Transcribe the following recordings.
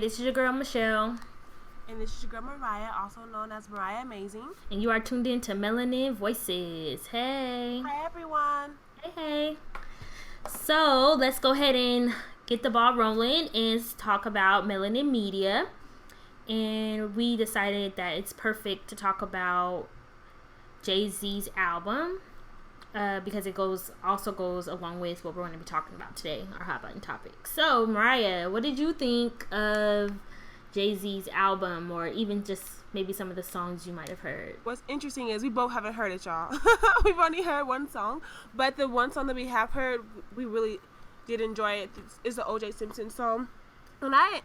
this is your girl Michelle. And this is your girl Mariah, also known as Mariah Amazing. And you are tuned in to Melanin Voices. Hey. Hi, everyone. Hey. So, let's go ahead and get the ball rolling and talk about Melanin Media. And we decided that it's perfect to talk about Jay-Z's album. Because it also goes along with what we're going to be talking about today, our hot button topic. So, Mariah, what did you think of Jay-Z's album, or even just maybe some of the songs you might have heard? What's interesting is we both haven't heard it, y'all. We've only heard one song, but the one song that we have heard, we really did enjoy it. It's the O.J. Simpson song, and I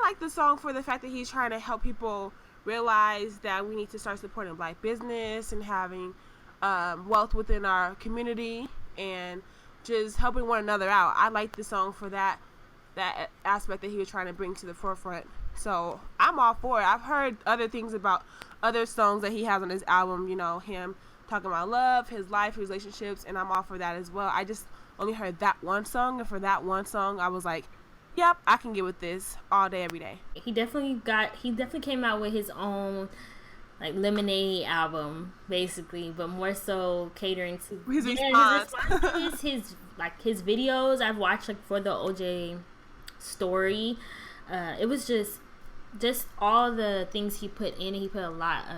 like the song for the fact that he's trying to help people realize that we need to start supporting Black business and having wealth within our community and just helping one another out. I like the song for that aspect that he was trying to bring to the forefront. So I'm all for it. I've heard other things about other songs that he has on his album, you know, him talking about love, his life, relationships, and I'm all for that as well. I just only heard that one song, and for that one song I was like, yep, I can get with this all day, every day. He definitely came out with his own like Lemonade album, basically, but more so catering to his response. his videos I've watched, like for the OJ story. It was just all the things he put in. He put a lot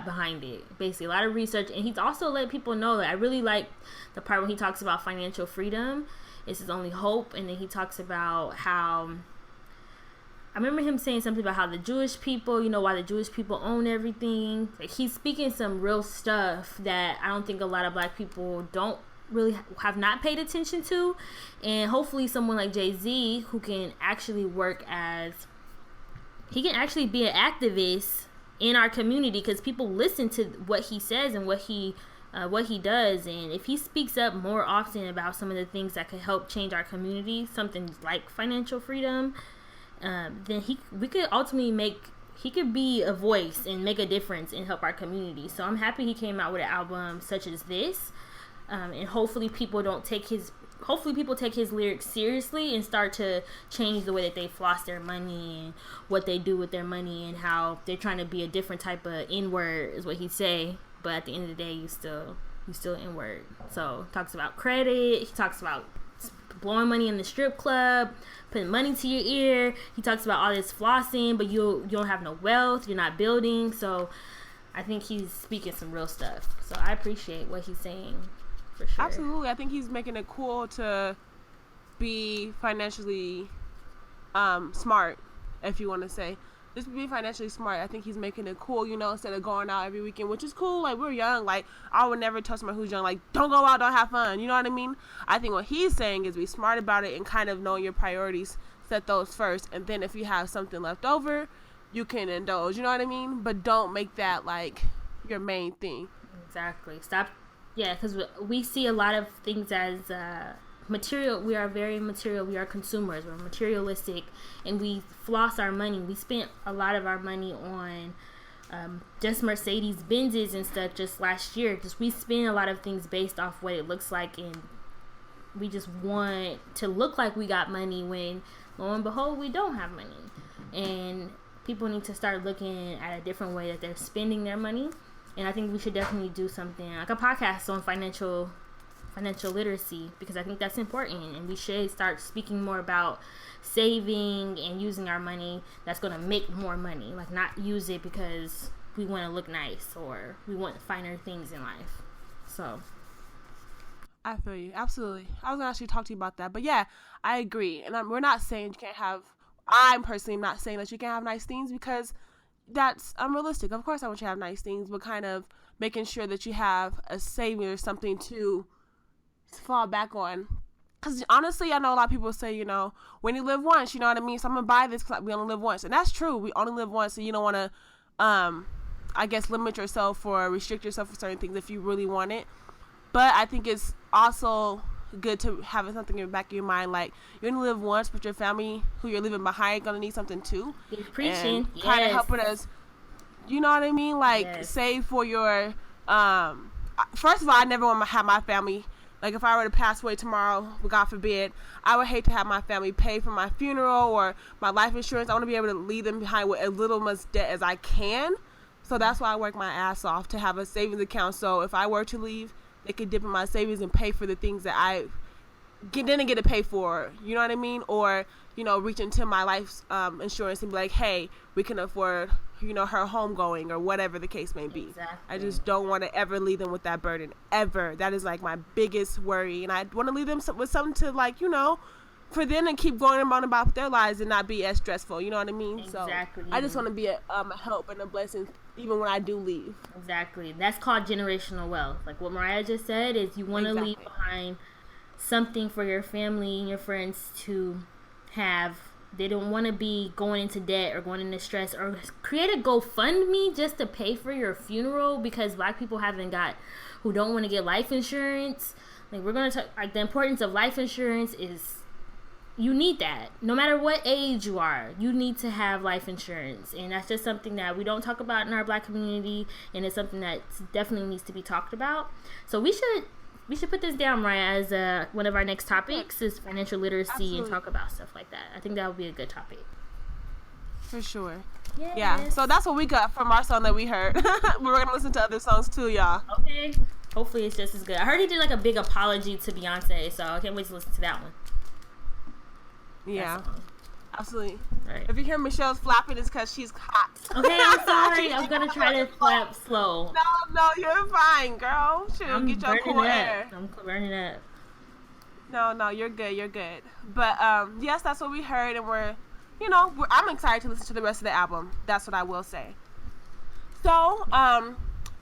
behind it, basically a lot of research, and he's also let people know that I really like the part when he talks about financial freedom. It's his only hope, and then he talks about how. I remember him saying something about how the Jewish people, you know, why the Jewish people own everything. Like, he's speaking some real stuff that I don't think a lot of Black people don't really have not paid attention to. And hopefully someone like Jay-Z, who can actually he can actually be an activist in our community, because people listen to what he says and what he does. And if he speaks up more often about some of the things that could help change our community, something like financial freedom, then he could be a voice and make a difference and help our community. So I'm happy he came out with an album such as this, and hopefully people take his lyrics seriously and start to change the way that they floss their money and what they do with their money, and how they're trying to be a different type of N-word is what he say, but at the end of the day you still N-word. So talks about credit, he talks about blowing money in the strip club, putting money to your ear. He talks about all this flossing, but you don't have no wealth, you're not building. So I think he's speaking some real stuff. So I appreciate what he's saying, for sure. Absolutely. I think he's making it cool to be financially smart, if you want to say. Just be financially smart. I think he's making it cool, you know, instead of going out every weekend, which is cool. Like, we're young. Like, I would never tell someone who's young, like, don't go out, don't have fun. You know what I mean? I think what he's saying is be smart about it and kind of know your priorities. Set those first. And then if you have something left over, you can indulge. You know what I mean? But don't make that, like, your main thing. Exactly. Stop. Yeah, because we see a lot of things as material. We are very material. We are consumers. We're materialistic, and we floss our money. We spent a lot of our money on just Mercedes Benzes and stuff just last year. Just we spend a lot of things based off what it looks like, and we just want to look like we got money when lo and behold we don't have money. And people need to start looking at a different way that they're spending their money. And I think we should definitely do something like a podcast on financial literacy, because I think that's important, and we should start speaking more about saving and using our money that's going to make more money, like not use it because we want to look nice or we want finer things in life. So I feel you. Absolutely. I was going to actually talk to you about that, but yeah, I agree. And we're not saying you can't have, I'm personally not saying that you can't have nice things, because that's unrealistic. Of course I want you to have nice things, but kind of making sure that you have a saving or something to fall back on. Because honestly, I know a lot of people say, you know, when you live once, you know what I mean? So I'm going to buy this because we only live once. And that's true. We only live once, and you don't want to, I guess, limit yourself or restrict yourself for certain things if you really want it. But I think it's also good to have something in the back of your mind, like, you only live once, but your family who you're leaving behind going to need something too. You're preaching. And kind of helping us, you know what I mean? Like, save for your, first of all, I never want to have my family Like, if I were to pass away tomorrow, God forbid, I would hate to have my family pay for my funeral or my life insurance. I want to be able to leave them behind with as little much debt as I can. So that's why I work my ass off to have a savings account. So if I were to leave, they could dip in my savings and pay for the things that I didn't get to pay for. You know what I mean? Or, reach into my life insurance and be like, hey, we can afford, her home going or whatever the case may be. Exactly. I just don't want to ever leave them with that burden, ever. That is like my biggest worry. And I want to leave them with something to, like, for them to keep going on about their lives and not be as stressful. You know what I mean? Exactly. So I just want to be a help and a blessing even when I do leave. Exactly. That's called generational wealth. Like what Mariah just said is you want to leave behind something for your family and your friends to have. They don't want to be going into debt or going into stress, or create a GoFundMe just to pay for your funeral because Black people who don't want to get life insurance. Like, we're going to talk, like, the importance of life insurance is, you need that. No matter what age you are, you need to have life insurance. And that's just something that we don't talk about in our Black community, and it's something that definitely needs to be talked about. So we should put this down, Mariah, as one of our next topics is financial literacy. Absolutely. And talk about stuff like that. I think that would be a good topic. For sure. Yes. Yeah, so that's what we got from our song that we heard. We're going to listen to other songs too, y'all. Okay. Hopefully it's just as good. I heard he did like a big apology to Beyonce, so I can't wait to listen to that one. Yeah. Absolutely. Right. If you hear Michelle's flapping, it's because she's hot. Okay, I'm sorry. I'm going to try to flap slow. No, you're fine, girl. Shoot, get your cool air. I'm burning up. No, you're good. But, yes, that's what we heard, and I'm excited to listen to the rest of the album. That's what I will say. So,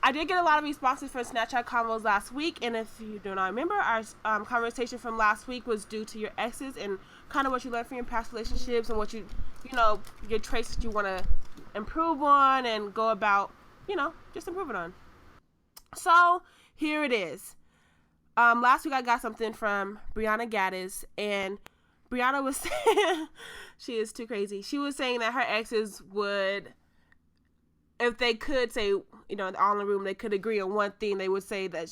I did get a lot of responses for Snapchat Convos last week, and if you do not remember, our conversation from last week was due to your exes and kind of what you learned from your past relationships and what your traits that you want to improve on and go about, just improving on. So, here it is. Last week I got something from Brianna Gaddis, and Brianna was saying, she is too crazy. She was saying that her exes would, if they could say, all in the room, they could agree on one thing, they would say that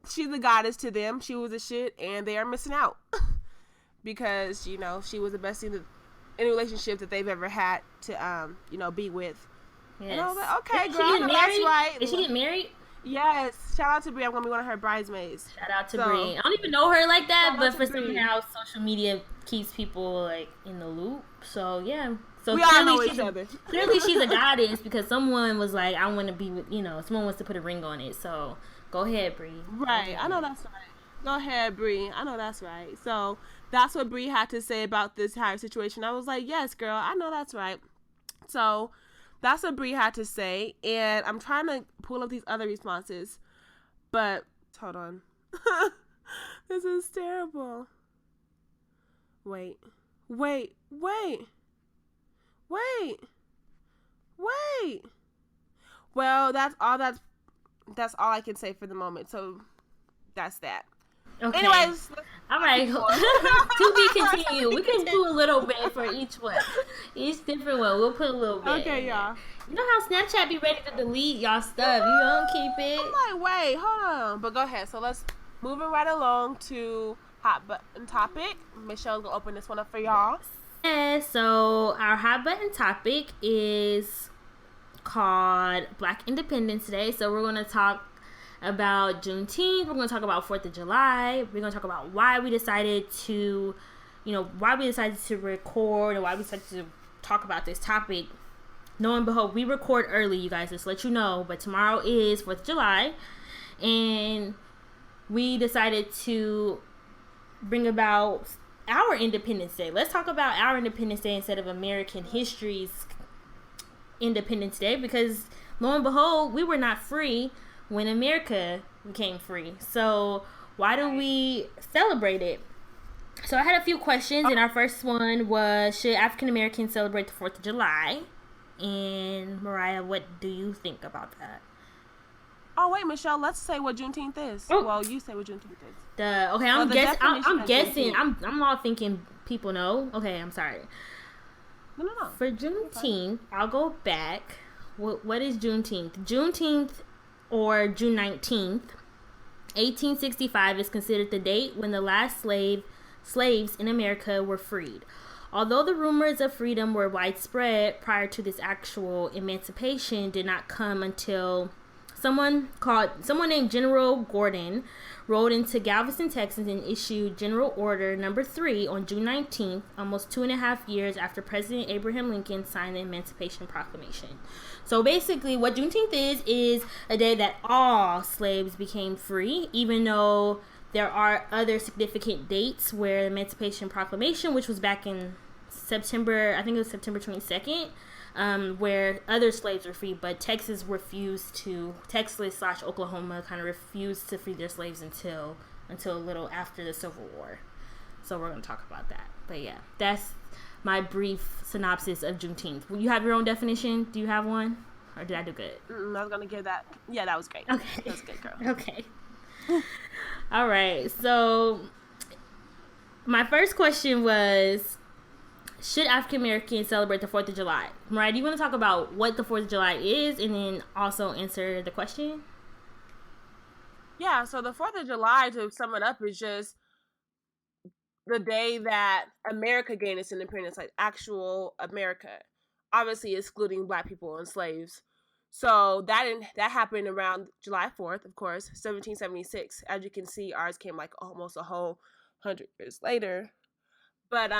she's a goddess to them. She was a shit, and they are missing out because, she was the best thing in a relationship that they've ever had to, be with. Yes. And I was like, okay, girl, that's right. Did she get married? Yes. Shout out to Brie. I'm going to be one of her bridesmaids. Shout out to Brie. I don't even know her like that, but for somehow social media keeps people, like, in the loop. So, yeah. So we all know each other. Clearly she's a goddess because someone was like, I want to be with, someone wants to put a ring on it. So, go ahead, Brie. Right. I know that's right. Go ahead, Brie. I know that's right. So, that's what Brie had to say about this entire situation. I was like, yes, girl, I know that's right. So, that's what Brie had to say. And I'm trying to pull up these other responses. But, hold on. This is terrible. Wait. Well, that's all I can say for the moment. So that's that. Okay. Anyways, all right. To be continued. We can do a little bit for each one. Each different one. We'll put a little bit. Okay, y'all. You know how Snapchat be ready to delete y'all stuff. You don't keep it. I'm like, wait, hold on. But go ahead. So let's move it right along to hot button topic. Michelle's gonna open this one up for y'all. Yeah, so our hot button topic is called Black Independence Day. So we're going to talk about Juneteenth. We're going to talk about 4th of July. We're going to talk about why we decided to, record and why we decided to talk about this topic. Lo and behold, we record early, you guys, just to let you know. But tomorrow is 4th of July. And we decided to bring about our Independence Day. Let's talk about our Independence Day instead of American history's Independence Day, because lo and behold, we were not free when America became free. So why don't we celebrate it? So I had a few questions, and our first one was, should African Americans celebrate the 4th of July? And Mariah, what do you think about that? Oh wait, Michelle, let's say what Juneteenth is. Oh. Well, you say what Juneteenth is. I'm guessing. I'm all thinking people know. Okay, I'm sorry. No. For Juneteenth, I'll go back. What is Juneteenth? Juneteenth, or June 19th, 1865 is considered the date when the last slaves in America were freed. Although the rumors of freedom were widespread prior to this actual emancipation, did not come until someone named General Gordon rode into Galveston, Texas, and issued General Order Number 3 on June 19th, almost 2.5 years after President Abraham Lincoln signed the Emancipation Proclamation. So basically, what Juneteenth is a day that all slaves became free, even though there are other significant dates where the Emancipation Proclamation, which was back in September, I think it was September 22nd, where other slaves were free, but Texas / Oklahoma kind of refused to free their slaves until a little after the Civil War. So we're going to talk about that. But yeah, that's my brief synopsis of Juneteenth. Will you have your own definition? Do you have one? Or did I do good? I was going to give that. Yeah, that was great. Okay. That was good, girl. Okay. All right. So my first question was, should African Americans celebrate the 4th of July? Mariah, do you want to talk about what the 4th of July is and then also answer the question? Yeah, so the 4th of July, to sum it up, is just the day that America gained its independence, like actual America, obviously excluding Black people and slaves. So that happened around July 4th, of course, 1776. As you can see, ours came like almost a whole 100 years later. But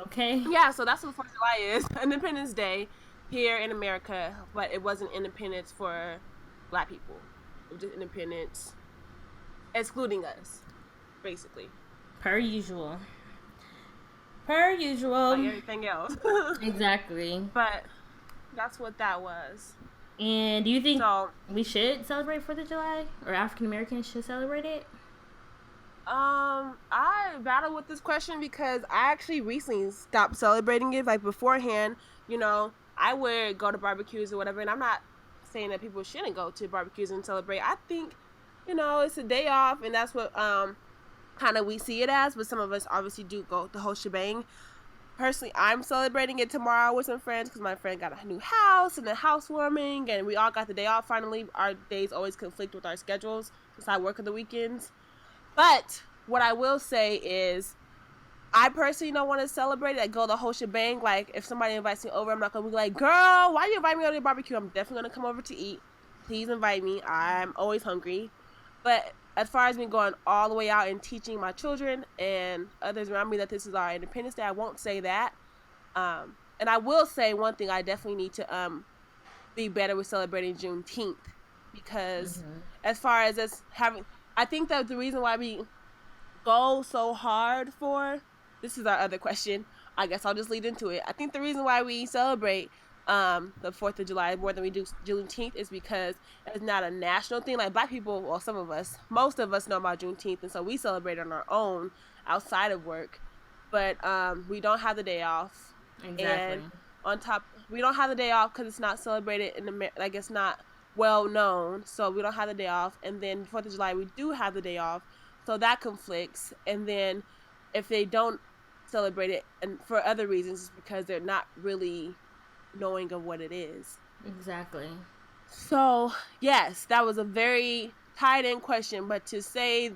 okay, yeah, so that's what 4th of July is. Independence Day here in America, but it wasn't independence for Black people. It was just independence excluding us, basically. Per usual. Like everything else. Exactly. But that's what that was. And do you think we should celebrate 4th of July? Or African Americans should celebrate it? I battle with this question because I actually recently stopped celebrating it. Like beforehand, I would go to barbecues or whatever, and I'm not saying that people shouldn't go to barbecues and celebrate. I think, it's a day off, and that's what kind of we see it as, but some of us obviously do go the whole shebang. Personally, I'm celebrating it tomorrow with some friends because my friend got a new house and a housewarming, and we all got the day off finally. Our days always conflict with our schedules since I work on the weekends. But what I will say is, I personally don't want to celebrate it. I go the whole shebang. Like, if somebody invites me over, I'm not going to be like, girl, why you invite me to the barbecue? I'm definitely going to come over to eat. Please invite me. I'm always hungry. But as far as me going all the way out and teaching my children and others around me that this is our Independence Day, I won't say that. And I will say one thing, I definitely need to be better with celebrating Juneteenth. Because as far as us having... I think that the reason why we go so hard for, this is our other question, I guess I'll just lead into it. I think the reason why we celebrate the 4th of July more than we do Juneteenth is because it's not a national thing. Like Black people, well, most of us know about Juneteenth, and so we celebrate on our own outside of work. But we don't have the day off. Exactly. And on top, we don't have the day off because it's not celebrated like it's not well known, so we don't have the day off. And then 4th of July we do have the day off, so that conflicts. And then if they don't celebrate it, and for other reasons, it's because they're not really knowing of what it is. Exactly. So yes, that was a very tied in question, but to say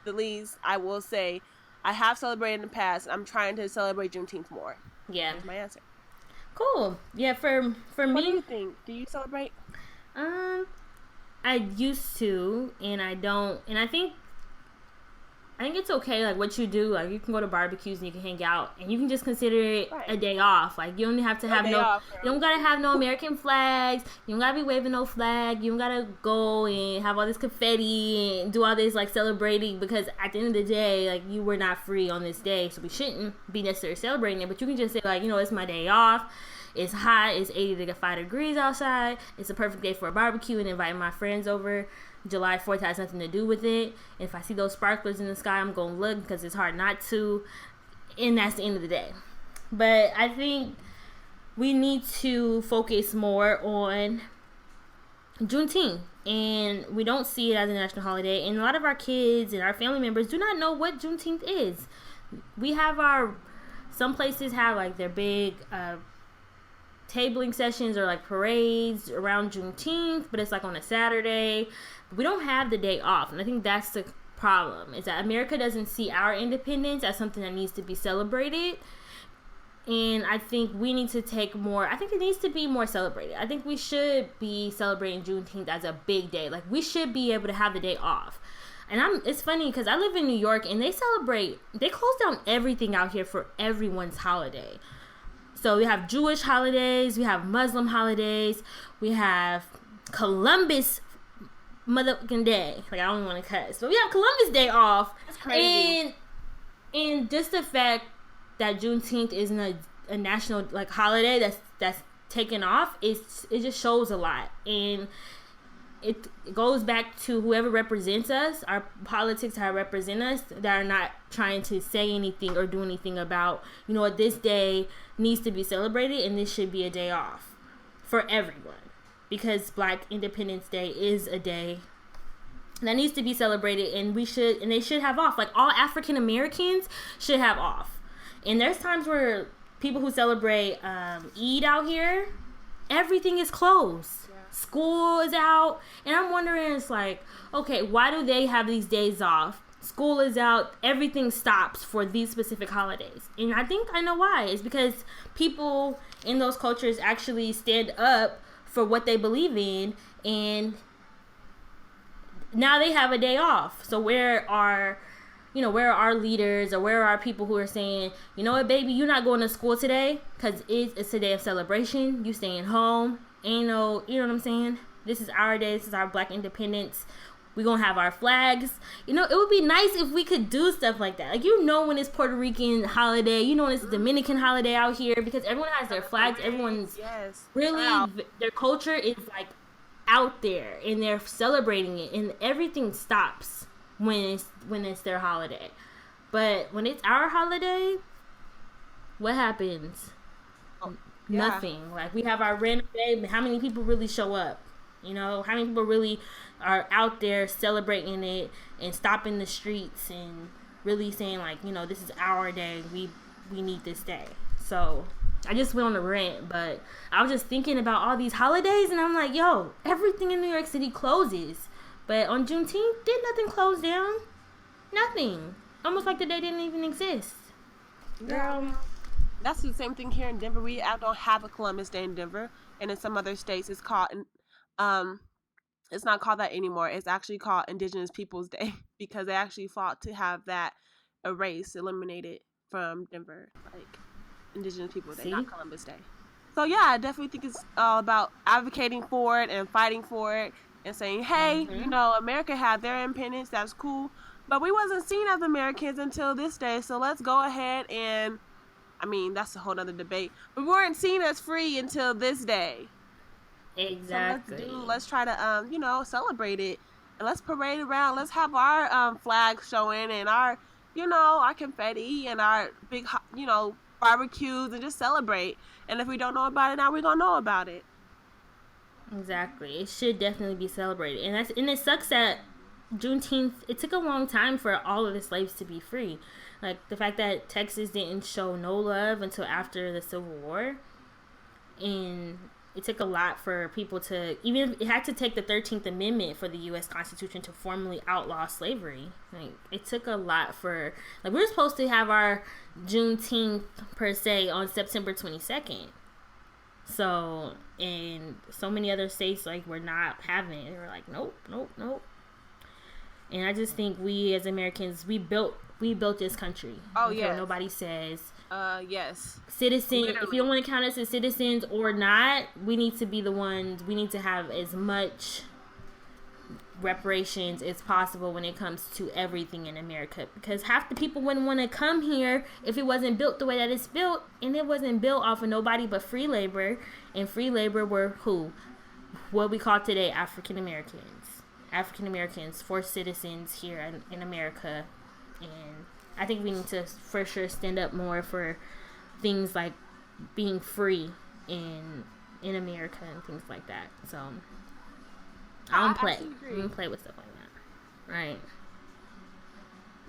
the least, I will say I have celebrated in the past. I'm trying to celebrate Juneteenth more. Yeah, that's my answer. Cool. Yeah, for me, what do you think? Do you celebrate? I used to, and I don't, and I think it's okay, like, what you do, like, you can go to barbecues and you can hang out, and you can just consider it a day off. Like, you don't have to have you don't gotta have no American flags, you don't gotta be waving no flag, you don't gotta go and have all this confetti and do all this, like, celebrating, because at the end of the day, like, you were not free on this day, so we shouldn't be necessarily celebrating it. But you can just say, like, it's my day off. It's hot. It's 80 to 5 degrees outside. It's a perfect day for a barbecue and invite my friends over. July 4th has nothing to do with it. If I see those sparklers in the sky, I'm going to look because it's hard not to. And that's the end of the day. But I think we need to focus more on Juneteenth. And we don't see it as a national holiday. And a lot of our kids and our family members do not know what Juneteenth is. We have some places have like their big tabling sessions or like parades around Juneteenth, but it's like on a Saturday. We don't have the day off, and I think that's the problem, is that America doesn't see our independence as something that needs to be celebrated. And I think we need to take more, I think it needs to be more celebrated. I think we should be celebrating Juneteenth as a big day. Like, we should be able to have the day off. And it's funny because I live in New York and they close down everything out here for everyone's holiday. So we have Jewish holidays, we have Muslim holidays, we have Columbus motherfucking day. Like, I don't want to cuss, but we have Columbus Day off. That's crazy. And just the fact that Juneteenth isn't a national like holiday that's taken off, it just shows a lot. And it goes back to whoever represents us, our politics that represent us, that are not trying to say anything or do anything about, you know what, this day needs to be celebrated and this should be a day off for everyone. Because Black Independence Day is a day that needs to be celebrated, and they should have off. Like, all African Americans should have off. And there's times where people who celebrate Eid out here, everything is closed. Yeah. School is out. And I'm wondering, it's like, okay, why do they have these days off? School is out. Everything stops for these specific holidays. And I think I know why. It's because people in those cultures actually stand up for what they believe in, and now they have a day off. So where are our leaders, or where are our people who are saying, you know what, baby, you're not going to school today because it's a day of celebration. You staying home. You know what I'm saying? This is our day. This is our Black independence. We're going to have our flags. You know, it would be nice if we could do stuff like that. Like, you know, when it's Puerto Rican holiday, you know, when it's Dominican holiday out here, because everyone has their flags. Everyone's really, their culture is like out there and they're celebrating it, and everything stops when it's their holiday. But when it's our holiday, what happens? Nothing. Like, we have our random day, but how many people really show up? You know, how many people really are out there celebrating it and stopping the streets and really saying, like, you know, this is our day. We need this day. So I just went on a rant, but I was just thinking about all these holidays, and I'm like, yo, everything in New York City closes. But on Juneteenth, did nothing close down? Nothing. Almost like the day didn't even exist. Girl. That's the same thing here in Denver. We don't have a Columbus Day in Denver, and in some other states it's called it's not called that anymore. It's actually called Indigenous Peoples Day, because they actually fought to have that eliminated from Denver, like Indigenous Peoples Day, not Columbus Day. So yeah, I definitely think it's all about advocating for it and fighting for it and saying, hey, you know, America had their independence, that's cool, but we wasn't seen as Americans until this day, so let's go ahead and, I mean, that's a whole other debate, but we weren't seen as free until this day. Exactly. So let's try to, you know, celebrate it, and let's parade around. Let's have our flags showing, and our, you know, our confetti and our big, you know, barbecues, and just celebrate. And if we don't know about it now, we're gonna know about it. Exactly. It should definitely be celebrated, and it sucks that Juneteenth, it took a long time for all of the slaves to be free. Like, the fact that Texas didn't show no love until after the Civil War, and it took a lot for people to, even it had to take the 13th Amendment for the U.S. Constitution to formally outlaw slavery. Like, it took a lot for, like, we were supposed to have our Juneteenth, per se, on September 22nd. So, and so many other states, like, were not having it. They were like, nope. And I just think we, as Americans, we built this country. Oh, yeah. Nobody says, yes. Citizen, Literally. If you don't want to count us as citizens or not, we need to be the ones, we need to have as much reparations as possible when it comes to everything in America, because half the people wouldn't want to come here if it wasn't built the way that it's built, and it wasn't built off of nobody but free labor, and free labor were who? What we call today African Americans, forced citizens here in America. And I think we need to for sure stand up more for things like being free in America and things like that. So I don't play with stuff like that. Right.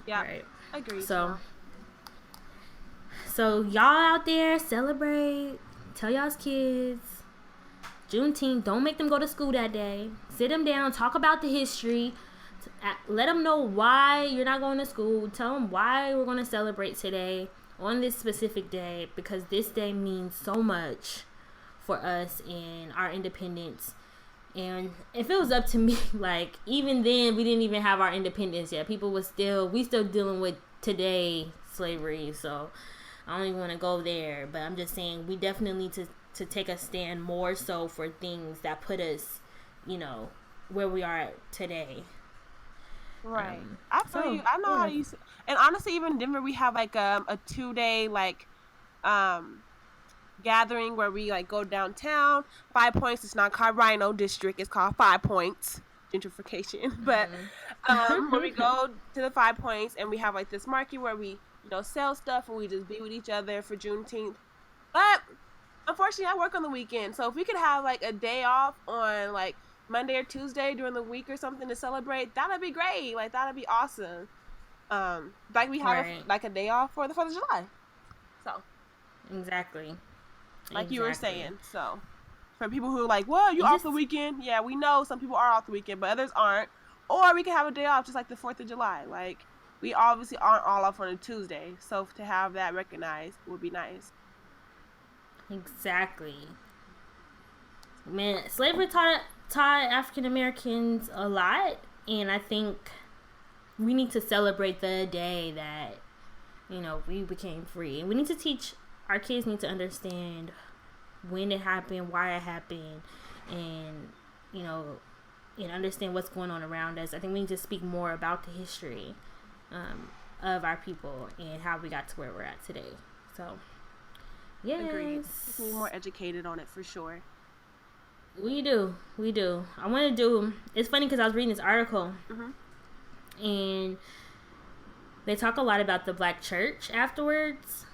Yeah. Right. Agreed. So y'all out there, celebrate. Tell y'all's kids. Juneteenth, don't make them go to school that day. Sit them down, talk about the history. Let them know why you're not going to school. Tell them why we're going to celebrate today on this specific day, because this day means so much for us and our independence. And if it was up to me, like, even then, we didn't even have our independence yet. We still dealing with today slavery. So I don't even want to go there. But I'm just saying, we definitely need to take a stand more so for things that put us, where we are today. Right. I feel you. I know how you. And honestly, even in Denver, we have like a 2-day gathering where we like go downtown. 5 Points. It's not called Rhino District. It's called 5 Points. Gentrification. But where we go to the 5 Points and we have like this market where we sell stuff and we just be with each other for Juneteenth. But unfortunately, I work on the weekend, so if we could have like a day off on like Monday or Tuesday during the week or something to celebrate, that'd be great. Like, that'd be awesome. Like we have a day off for the 4th of July. So exactly. Like you were saying. So for people who are like, well, you off the weekend? Yeah, we know some people are off the weekend, but others aren't. Or we can have a day off just like the 4th of July. Like, we obviously aren't all off on a Tuesday, so to have that recognized would be nice. Exactly. Man, slavery taught African Americans a lot, and I think we need to celebrate the day that we became free. And we need to teach our kids, need to understand when it happened, why it happened, and and understand what's going on around us. I think we need to speak more about the history of our people and how we got to where we're at today. So yes. Agreed. Just need more educated on it for sure. We do. I want to do. It's funny because I was reading this article, and they talk a lot about the Black church afterwards,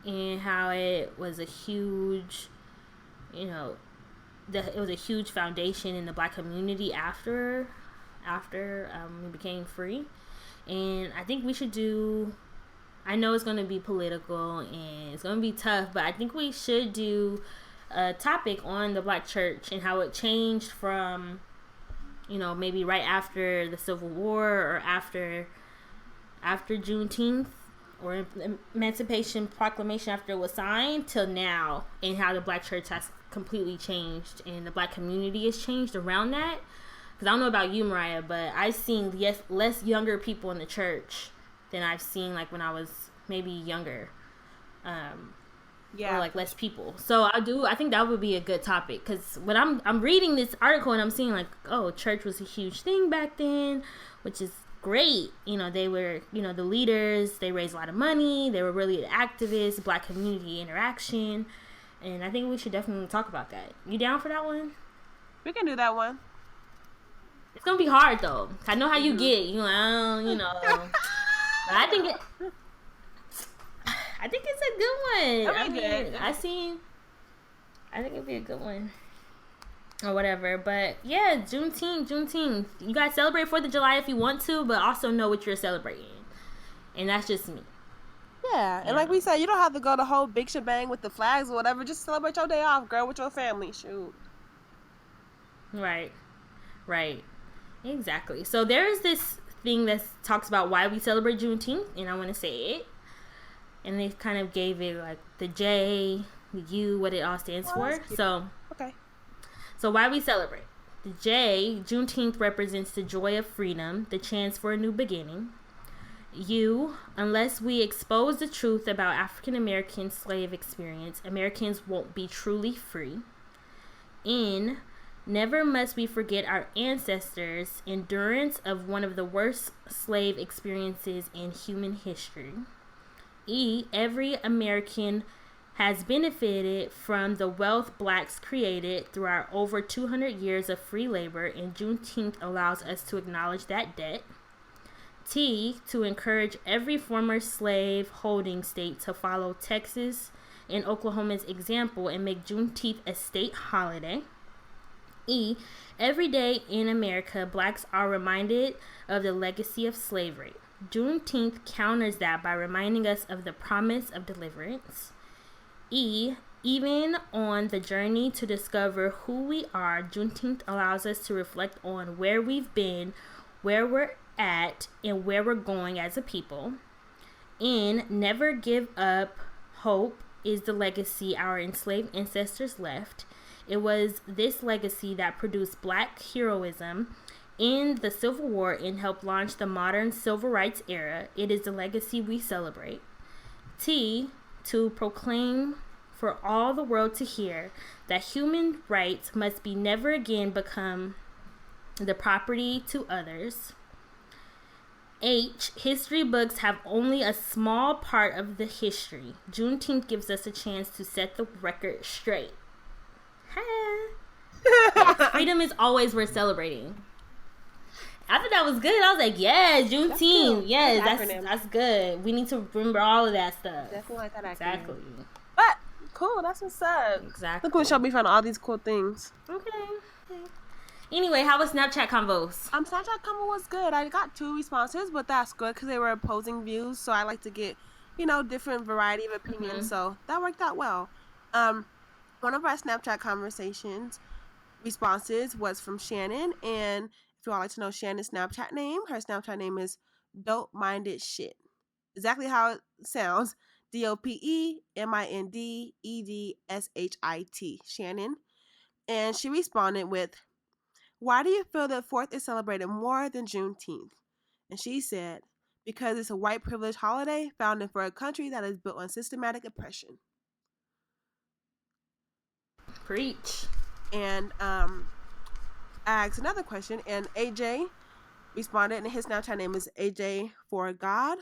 and how it was a huge, it was a huge foundation in the Black community after we became free. And I think we should do. I know it's going to be political and it's going to be tough, but I think we should do a topic on the Black church and how it changed from, maybe right after the Civil War or after Juneteenth or Emancipation Proclamation after it was signed till now, and how the Black church has completely changed and the Black community has changed around that. Because I don't know about you, Mariah, but I've seen less younger people in the church than I've seen like when I was maybe younger. Or like less people. So I think that would be a good topic, because when I'm reading this article and I'm seeing like, oh, church was a huge thing back then, which is great. They were, the leaders, they raised a lot of money, they were really activists, Black community interaction, and I think we should definitely talk about that. You down for that one? We can do that one. It's gonna be hard though. I know how you get. But I think it's a good one. I think it'd be a good one. Or whatever. But yeah, Juneteenth. You guys celebrate 4th of July if you want to, but also know what you're celebrating. And that's just me. Yeah. And like we said, you don't have to go the whole big shebang with the flags or whatever. Just celebrate your day off, girl, with your family. Shoot. Right. Exactly. So there's this thing that talks about why we celebrate Juneteenth, and I want to say it. And they kind of gave it like the J, the U, what it all stands for. So, okay. So why we celebrate? The J, Juneteenth represents the joy of freedom, the chance for a new beginning. U, unless we expose the truth about African American slave experience, Americans won't be truly free. N, never must we forget our ancestors' endurance of one of the worst slave experiences in human history. E, every American has benefited from the wealth Blacks created through our over 200 years of free labor, and Juneteenth allows us to acknowledge that debt. T, to encourage every former slave holding state to follow Texas and Oklahoma's example and make Juneteenth a state holiday. E, every day in America, Blacks are reminded of the legacy of slavery. Juneteenth counters that by reminding us of the promise of deliverance. E, Even on the journey to discover who we are, Juneteenth allows us to reflect on where we've been, where we're at, and where we're going as a people. And never give up hope is the legacy our enslaved ancestors left. It was this legacy that produced Black heroism in the Civil War and helped launch the modern civil rights era. It is the legacy we celebrate. T, to proclaim for all the world to hear that human rights must be never again become the property to others. H, history books have only a small part of the history. Juneteenth gives us a chance to set the record straight. Yes, freedom is always worth celebrating. I thought that was good. I was like, yes, Juneteenth. Yes, that's good. We need to remember all of that stuff. Definitely like that acronym. Exactly. But cool, that's what's up. Exactly. Look what she'll be finding all these cool things. Okay. Anyway, how was Snapchat Convos? Snapchat Convo was good. I got 2 responses, but that's good because they were opposing views. So I like to get, different variety of opinions. Mm-hmm. So that worked out well. One of our Snapchat conversations responses was from Shannon, and if you all like to know Shannon's Snapchat name, her Snapchat name is Dope Minded Shit. Exactly how it sounds. DOPEMINDEDSHIT. Shannon. And she responded with, why do you feel that 4th is celebrated more than Juneteenth? And she said, because it's a white privilege holiday founded for a country that is built on systematic oppression. Preach. And I asked another question, and AJ responded, and his Snapchat name is AJ for God,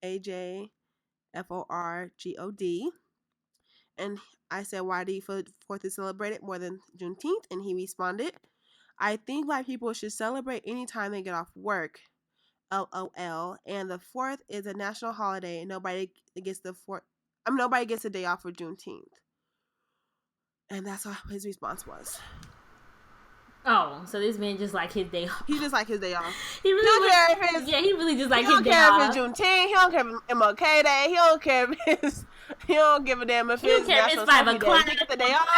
AJ FORGOD. And I said, why do you feel 4th is celebrated more than Juneteenth? And he responded, I think Black people should celebrate anytime they get off work. LOL. And the 4th is a national holiday, and nobody gets nobody gets a day off for Juneteenth. And that's what his response was. Oh, so this man just like his day off. He just like his day off. He really he really just like his day off. He don't care if it's Juneteenth. He don't care if it's MLK Day. He don't care if it's... He don't give a damn if it's National 5 o'clock. He get the day off.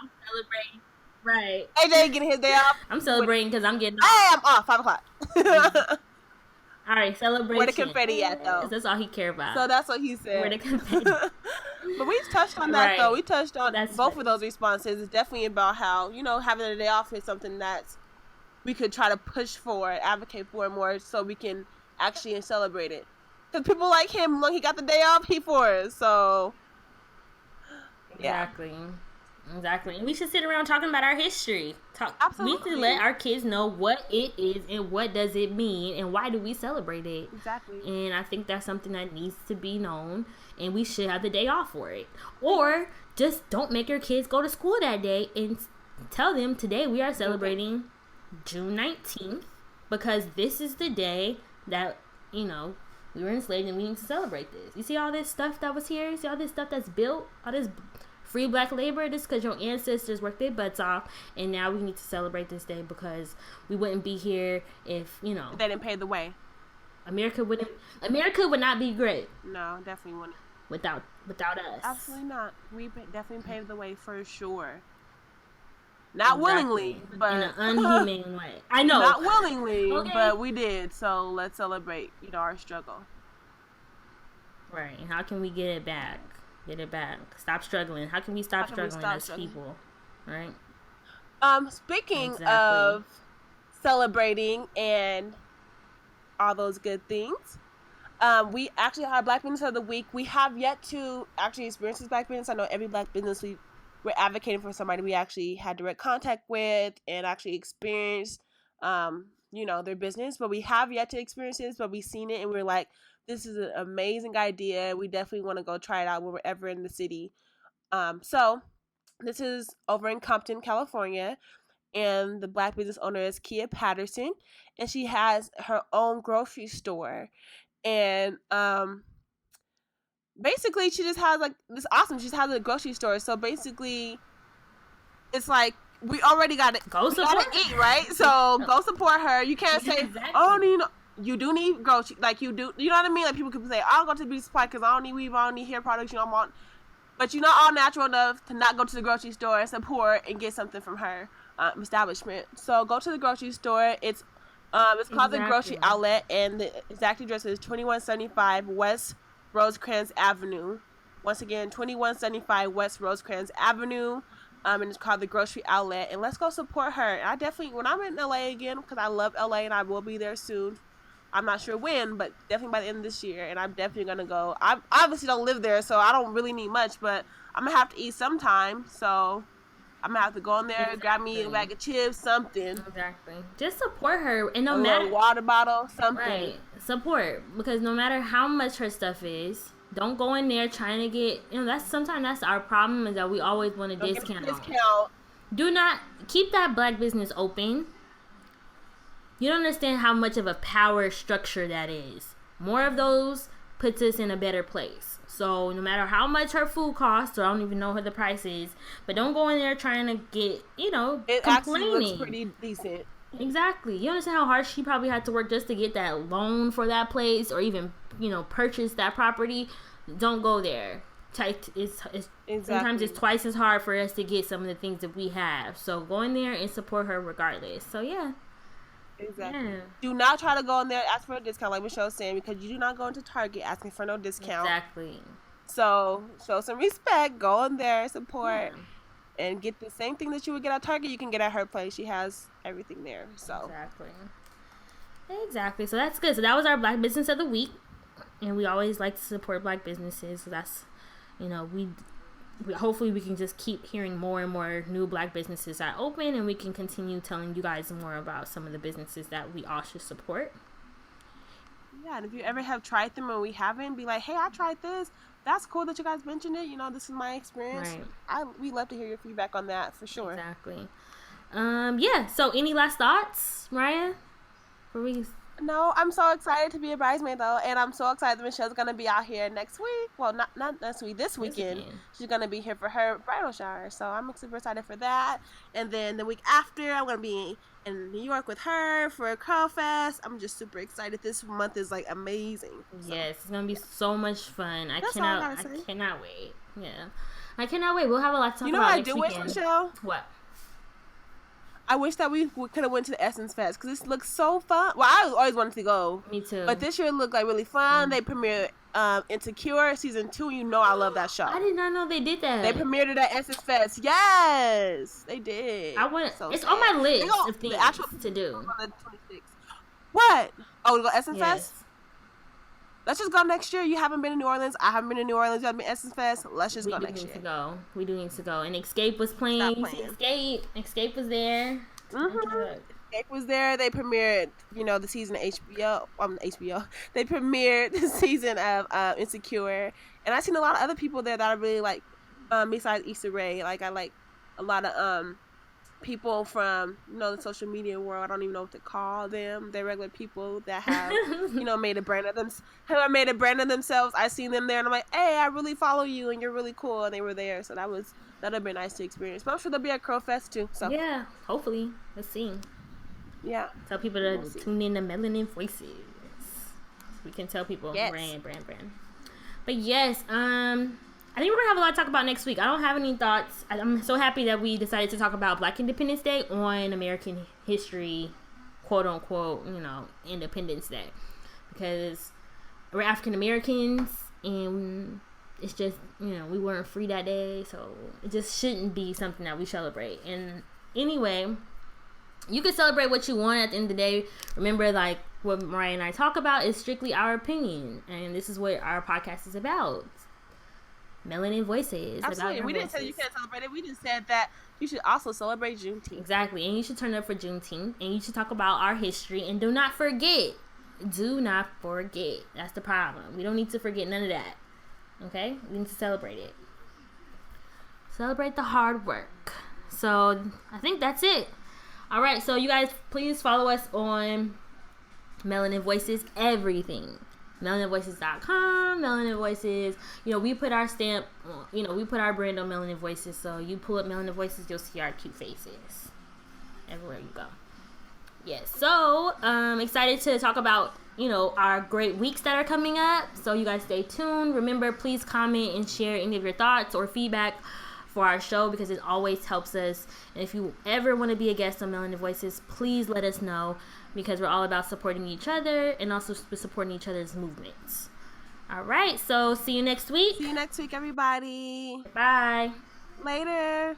I'm celebrating. Right. AJ getting his day off. I'm celebrating because I'm getting off. Hey, I'm off. 5 o'clock. All right, celebration. Where the confetti at, though? That's all he cared about. So that's what he said. Where the confetti. But we touched on that, though. We touched on both of those responses. It's definitely about how, having a day off is something that's we could try to push for, advocate for more so we can actually celebrate it. Because people like him, when he got the day off, he for it. So, yeah. Exactly. And we should sit around talking about our history. Absolutely. We need to let our kids know what it is and what does it mean and why do we celebrate it. Exactly. And I think that's something that needs to be known, and we should have the day off for it. Or just don't make your kids go to school that day and tell them today we are celebrating June 19th because this is the day that, we were enslaved and we need to celebrate this. You see all this stuff that was here? You see all this stuff that's built? All this free Black labor? This because your ancestors worked their butts off, and now we need to celebrate this day because we wouldn't be here if, they didn't pave the way. America would not be great. No, definitely wouldn't. Without us. Absolutely not. We definitely paved the way for sure. Not willingly, but in an unhuman way. I know. Not willingly, but we did. So let's celebrate, our struggle. Right. And how can we get it back? Stop struggling. How can we stop struggling as people? Right. Speaking of celebrating and all those good things, we actually had Black Business of the Week. We have yet to actually experience this Black business. I know every Black business we're advocating for somebody we actually had direct contact with and actually experienced, their business. But we have yet to experience this, but we've seen it and we're like, this is an amazing idea. We definitely want to go try it out when we're ever in the city. So this is over in Compton, California. And the Black business owner is Patterson. And she has her own grocery store. And basically, she just has this awesome. She just has a grocery store. So basically, it's like we already got to eat, right? So go support her. You can't say, exactly. You do need grocery, you do. You know what I mean? Like people could say, I'll go to the beauty supply because I don't need weave, I don't need hair products. I want. But you're not all natural enough to not go to the grocery store and support and get something from her establishment. So go to the grocery store. It's called the Grocery Outlet, and the exact address is 2175 West Rosecrans Avenue. Once again, 2175 West Rosecrans Avenue. And it's called the Grocery Outlet. And let's go support her. And I definitely, when I'm in LA again, because I love LA and I will be there soon. I'm not sure when, but definitely by the end of this year. And I'm definitely going to go. I obviously don't live there, so I don't really need much, but I'm going to have to eat sometime. So I'm going to have to go in there, grab me a bag of chips, something. Exactly. Just support her. And no a matter. Little water bottle, something. Right. Support. Because no matter how much her stuff is, don't go in there trying to get, sometimes that's our problem, is that we always want a discount. Do not keep that black business open. You don't understand how much of a power structure that is. More of those puts us in a better place. So no matter how much her food costs, or I don't even know what the price is, but don't go in there trying to get, it complaining. actually looks pretty decent. Exactly. You understand how hard she probably had to work just to get that loan for that place, or even, purchase that property. Don't go there. Sometimes it's twice as hard for us to get some of the things that we have. So go in there and support her regardless. So yeah. Exactly. Yeah. Do not try to go in there and ask for a discount, like Michelle was saying, because you do not go into Target asking for no discount. Exactly. So show some respect. Go in there, support, and get the same thing that you would get at Target. You can get at her place. She has everything there. So exactly. So that's good. So that was our Black Business of the Week, and we always like to support Black businesses. So that's, we hopefully we can just keep hearing more and more new Black businesses that open, and we can continue telling you guys more about some of the businesses that we all should support. Yeah, and if you ever have tried them and we haven't, be like, hey, I tried this. That's cool that you guys mentioned it. This is my experience. Right. We love to hear your feedback on that for sure. Exactly. Yeah. So any last thoughts, Mariah? No, I'm so excited to be a bridesmaid though, and I'm so excited that Michelle's gonna be out here next week. Well, not next week, this weekend. She's gonna be here for her bridal shower, so I'm super excited for that. And then the week after, I'm gonna be in New York with her for a Curl Fest. I'm just super excited. This month is like amazing. So. Yes, it's gonna be so much fun. I cannot wait. Yeah, I cannot wait. We'll have a lot to talk about next weekend. Wish, Michelle? What? I wish that we could have went to the Essence Fest because this looks so fun. Well, I always wanted to go. Me too. But this year it looked like really fun. They premiered Insecure season 2. I love that show. I did not know they did that. They premiered it at Essence Fest. Yes, they did. It's on my list of things to do. On the 26th. What? Oh, we go Essence Fest? Let's just go next year. You haven't been to New Orleans. I haven't been to New Orleans. You haven't been to Essence Fest. Let's just go next year. We do need to go. And Escape was playing. Escape was there. Mm-hmm. Escape was there. They premiered, the season of HBO. They premiered the season of Insecure. And I've seen a lot of other people there that I really like, besides Issa Rae. Like, I like a lot of people from the social media world. I don't even know what to call them. They're regular people that have made a brand of themselves. I seen them there and I'm like, hey, I really follow you and you're really cool, and they were there, so that'd be nice to experience. But I'm sure they'll be at Curl Fest too. So yeah, hopefully. Let's see. Yeah, tell people to tune in to Melanin Voices. We can tell people brand. But yes, I think we're going to have a lot to talk about next week. I don't have any thoughts. I'm so happy that we decided to talk about Black Independence Day on American history, quote unquote, Independence Day. Because we're African Americans and it's just, we weren't free that day. So it just shouldn't be something that we celebrate. And anyway, you can celebrate what you want at the end of the day. Remember, like what Mariah and I talk about is strictly our opinion. And this is what our podcast is about. Melanin Voices. Absolutely. We didn't say you can't celebrate it. We just said that you should also celebrate Juneteenth. Exactly. And you should turn up for Juneteenth. And you should talk about our history. And do not forget. That's the problem. We don't need to forget none of that. Okay? We need to celebrate it. Celebrate the hard work. So, I think that's it. Alright, so you guys, please follow us on Melanin Voices Everything. MelaninVoices.com, Melanin Voices. We put our stamp, we put our brand on Melanin Voices. So you pull up Melanin Voices, you'll see our cute faces everywhere you go. Yes. So, excited to talk about our great weeks that are coming up. So you guys stay tuned. Remember, please comment and share any of your thoughts or feedback for our show, because it always helps us. And if you ever want to be a guest on Melanin Voices, please let us know, because we're all about supporting each other and also supporting each other's movements. All right, so see you next week. See you next week, everybody. Bye. Later.